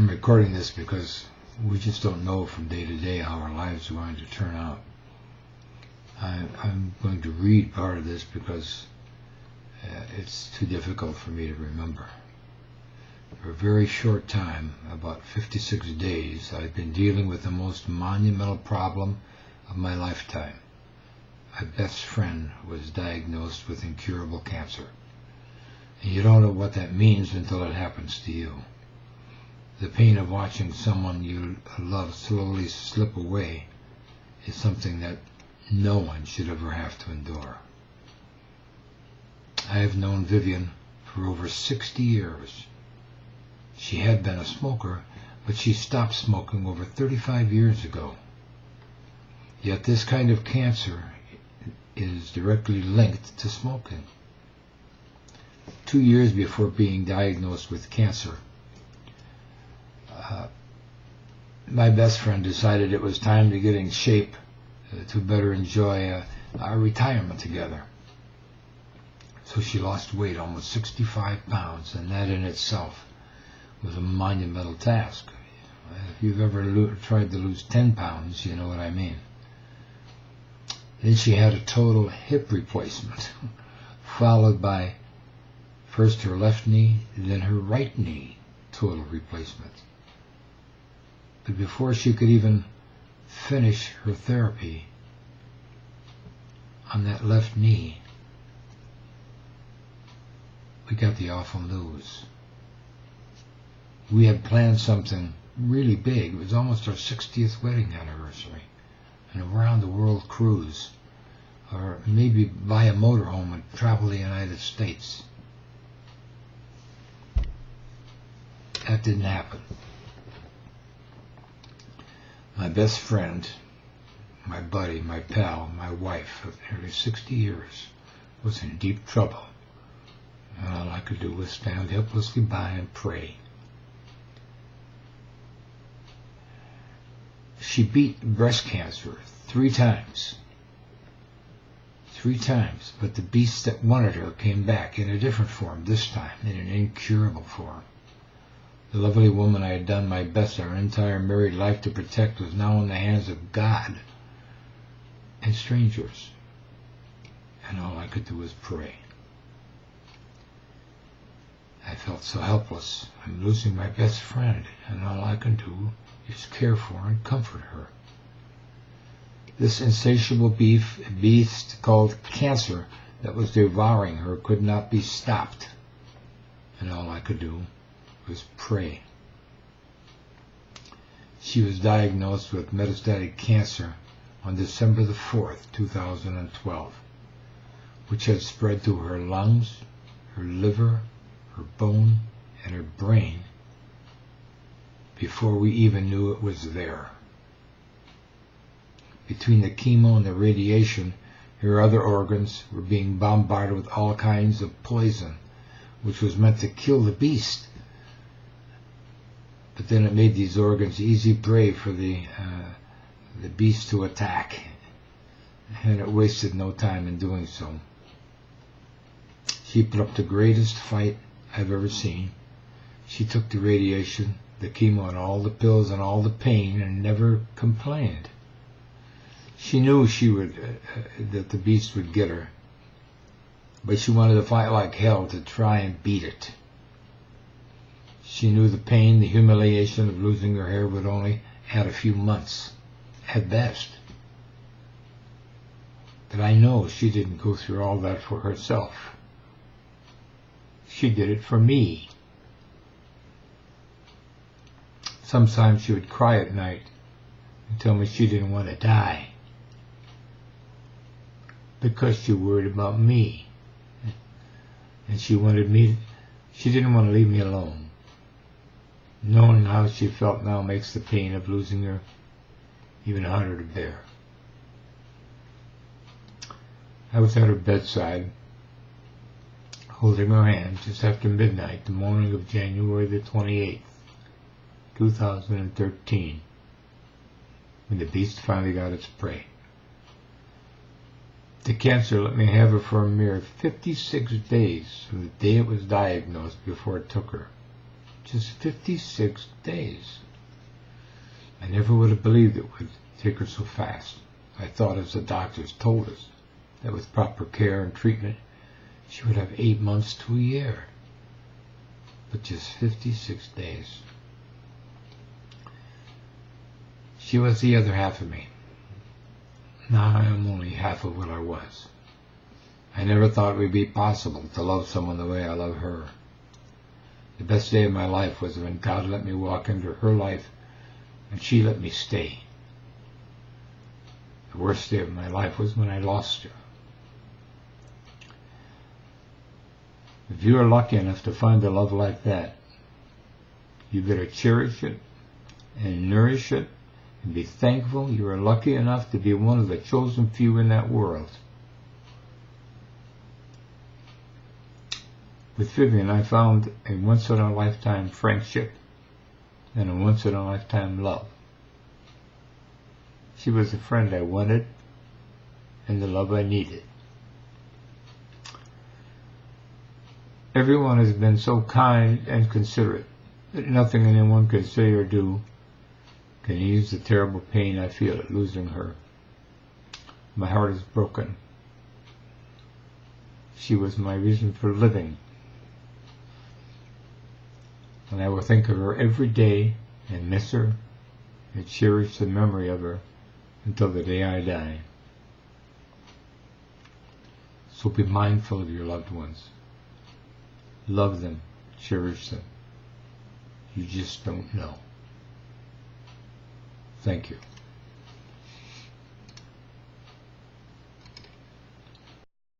I'm recording this because we just don't know from day to day how our lives are going to turn out. I'm going to read part of this because it's too difficult for me to remember. For a very short time, about 56 days, I've been dealing with the most monumental problem of my lifetime. My best friend was diagnosed with incurable cancer. And you don't know what that means until it happens to you. The pain of watching someone you love slowly slip away is something that no one should ever have to endure. I have known Vivian for over 60 years. She had been a smoker, but she stopped smoking over 35 years ago. Yet this kind of cancer is directly linked to smoking. 2 years before being diagnosed with cancer, my best friend decided it was time to get in shape to better enjoy our retirement together. So she lost weight, almost 65 pounds, and that in itself was a monumental task. If you've ever tried to lose 10 pounds, you know what I mean. Then she had a total hip replacement, followed by first her left knee, then her right knee total replacement. But before she could even finish her therapy on that left knee, we got the awful news. We had planned something really big. It was almost our 60th wedding anniversary, an around-the-world cruise, or maybe buy a motorhome and travel the United States. That didn't happen. My best friend, my buddy, my pal, my wife of nearly 60 years was in deep trouble. And all I could do was stand helplessly by and pray. She beat breast cancer 3 times. 3 times, but the beast that wanted her came back in a different form this time, in an incurable form. The lovely woman I had done my best our entire married life to protect was now in the hands of God and strangers. And all I could do was pray. I felt so helpless. I'm losing my best friend, and all I can do is care for and comfort her. This insatiable beast called cancer that was devouring her could not be stopped, and all I could do was pray. She was diagnosed with metastatic cancer on December the 4th, 2012, which had spread to her lungs, her liver, her bone, and her brain before we even knew it was there. Between the chemo and the radiation, her other organs were being bombarded with all kinds of poison, which was meant to kill the beast. But then it made these organs easy prey for the beast to attack, and it wasted no time in doing so. She put up the greatest fight I've ever seen. She took the radiation, the chemo, and all the pills and all the pain, and never complained. She knew that the beast would get her, but she wanted to fight like hell to try and beat it. She knew the pain, the humiliation of losing her hair would only add a few months, at best. But I know she didn't go through all that for herself. She did it for me. Sometimes she would cry at night and tell me she didn't want to die because she worried about me. And she didn't want to leave me alone. Knowing how she felt now makes the pain of losing her even harder to bear. I was at her bedside, holding her hand just after midnight, the morning of January the 28th, 2013, when the beast finally got its prey. The cancer let me have her for a mere 56 days from the day it was diagnosed before it took her. Just 56 days. I never would have believed it would take her so fast. I thought, as the doctors told us, that with proper care and treatment, she would have 8 months to a year. But just 56 days. She was the other half of me. Now I am only half of what I was. I never thought it would be possible to love someone the way I love her. The best day of my life was when God let me walk into her life and she let me stay. The worst day of my life was when I lost her. If you are lucky enough to find a love like that, you better cherish it and nourish it and be thankful you are lucky enough to be one of the chosen few in that world. With Vivian, I found a once-in-a-lifetime friendship and a once-in-a-lifetime love. She was the friend I wanted and the love I needed. Everyone has been so kind and considerate that nothing anyone can say or do can ease the terrible pain I feel at losing her. My heart is broken. She was my reason for living. And I will think of her every day and miss her and cherish the memory of her until the day I die. So be mindful of your loved ones. Love them, cherish them. You just don't know. Thank you.